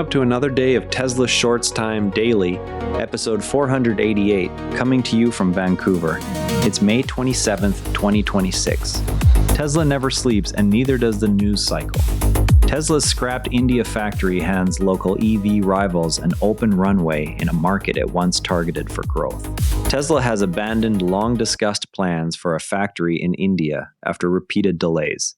out to another day of Tesla Shorts Time Daily, episode 488, coming to you from Vancouver. It's May 27th, 2026. Tesla never sleeps, and neither does the news cycle. Tesla's scrapped India factory hands local EV rivals an open runway in a market it once targeted for growth. Tesla has abandoned long-discussed plans for a factory in India after repeated delays.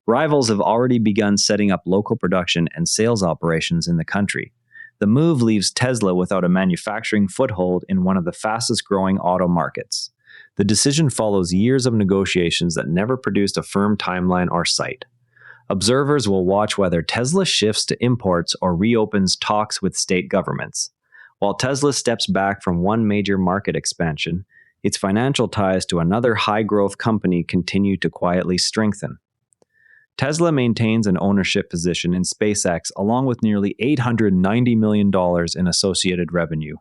Rivals have already begun setting up local production and sales operations in the country. The move leaves Tesla without a manufacturing foothold in one of the fastest-growing auto markets. The decision follows years of negotiations that never produced a firm timeline or site. Observers will watch whether Tesla shifts to imports or reopens talks with state governments. While Tesla steps back from one major market expansion, its financial ties to another high-growth company continue to quietly strengthen. Tesla maintains an ownership position in SpaceX along with nearly $890 million in associated revenue.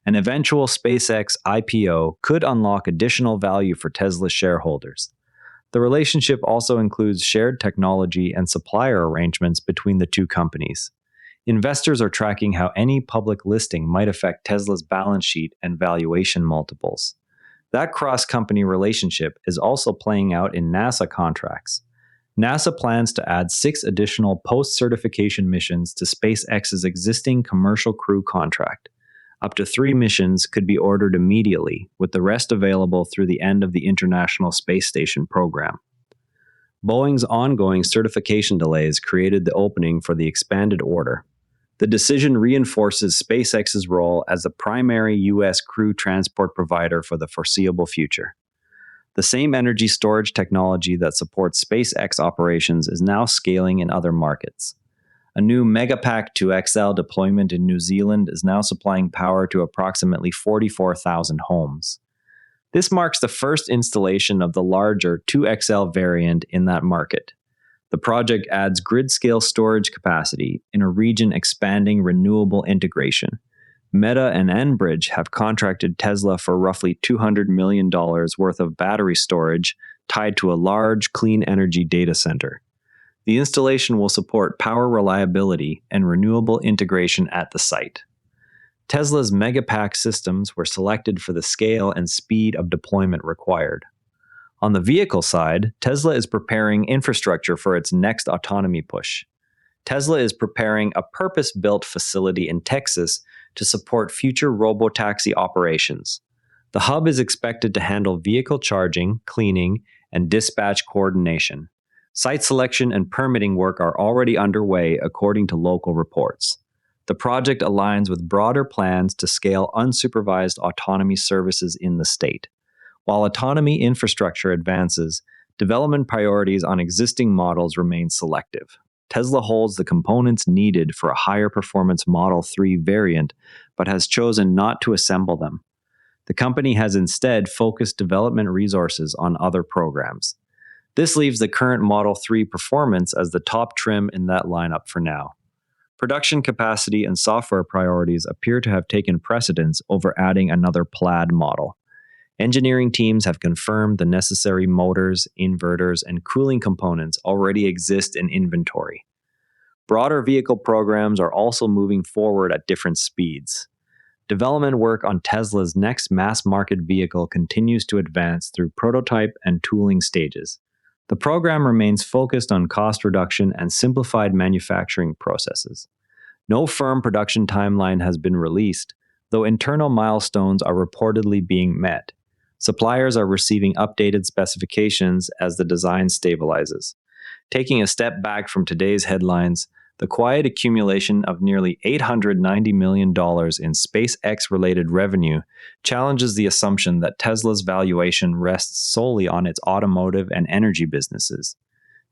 An eventual SpaceX IPO could unlock additional value for Tesla shareholders. The relationship also includes shared technology and supplier arrangements between the two companies. Investors are tracking how any public listing might affect Tesla's balance sheet and valuation multiples. That cross-company relationship is also playing out in NASA contracts. NASA plans to add 6 additional post-certification missions to SpaceX's existing commercial crew contract. Up to 3 missions could be ordered immediately, with the rest available through the end of the International Space Station program. Boeing's ongoing certification delays created the opening for the expanded order. The decision reinforces SpaceX's role as the primary U.S. crew transport provider for the foreseeable future. The same energy storage technology that supports SpaceX operations is now scaling in other markets. A new Megapack 2XL deployment in New Zealand is now supplying power to approximately 44,000 homes. This marks the first installation of the larger 2XL variant in that market. The project adds grid-scale storage capacity in a region expanding renewable integration. Meta and Enbridge have contracted Tesla for roughly $200 million worth of battery storage tied to a large clean energy data center. The installation will support power reliability and renewable integration at the site. Tesla's Megapack systems were selected for the scale and speed of deployment required. On the vehicle side, Tesla is preparing infrastructure for its next autonomy push. Tesla is preparing a purpose-built facility in Texas to support future robotaxi operations. The hub is expected to handle vehicle charging, cleaning, and dispatch coordination. Site selection and permitting work are already underway according to local reports. The project aligns with broader plans to scale unsupervised autonomy services in the state. While autonomy infrastructure advances, development priorities on existing models remain selective. Tesla holds the components needed for a higher performance Model 3 variant, but has chosen not to assemble them. The company has instead focused development resources on other programs. This leaves the current Model 3 Performance as the top trim in that lineup for now. Production capacity and software priorities appear to have taken precedence over adding another Plaid model. Engineering teams have confirmed the necessary motors, inverters, and cooling components already exist in inventory. Broader vehicle programs are also moving forward at different speeds. Development work on Tesla's next mass-market vehicle continues to advance through prototype and tooling stages. The program remains focused on cost reduction and simplified manufacturing processes. No firm production timeline has been released, though internal milestones are reportedly being met. Suppliers are receiving updated specifications as the design stabilizes. Taking a step back from today's headlines, the quiet accumulation of nearly $890 million in SpaceX-related revenue challenges the assumption that Tesla's valuation rests solely on its automotive and energy businesses.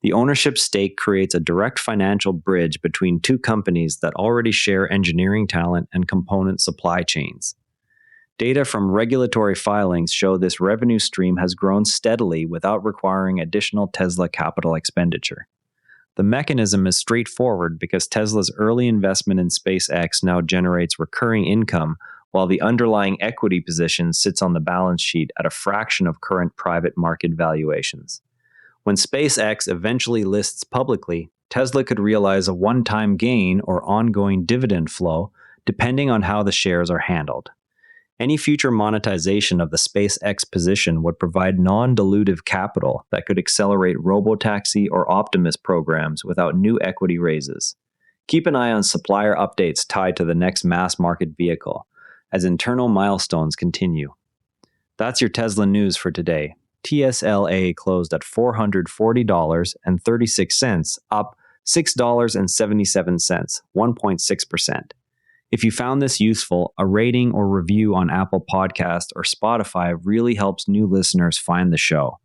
The ownership stake creates a direct financial bridge between two companies that already share engineering talent and component supply chains. Data from regulatory filings show this revenue stream has grown steadily without requiring additional Tesla capital expenditure. The mechanism is straightforward because Tesla's early investment in SpaceX now generates recurring income, while the underlying equity position sits on the balance sheet at a fraction of current private market valuations. When SpaceX eventually lists publicly, Tesla could realize a one-time gain or ongoing dividend flow depending on how the shares are handled. Any future monetization of the SpaceX position would provide non-dilutive capital that could accelerate robotaxi or Optimus programs without new equity raises. Keep an eye on supplier updates tied to the next mass market vehicle as internal milestones continue. That's your Tesla news for today. TSLA closed at $440.36, up $6.77, 1.6%. If you found this useful, a rating or review on Apple Podcast or Spotify really helps new listeners find the show.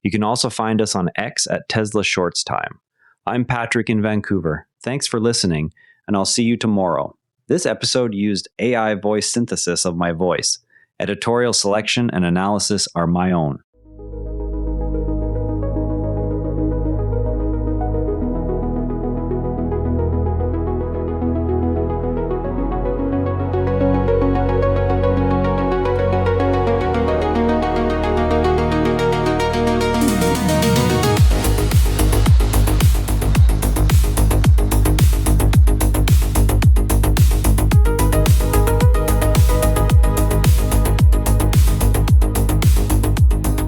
You can also find us on X at Tesla Shorts Time. I'm Patrick in Vancouver. Thanks for listening, and I'll see you tomorrow. This episode used AI voice synthesis of my voice. Editorial selection and analysis are my own.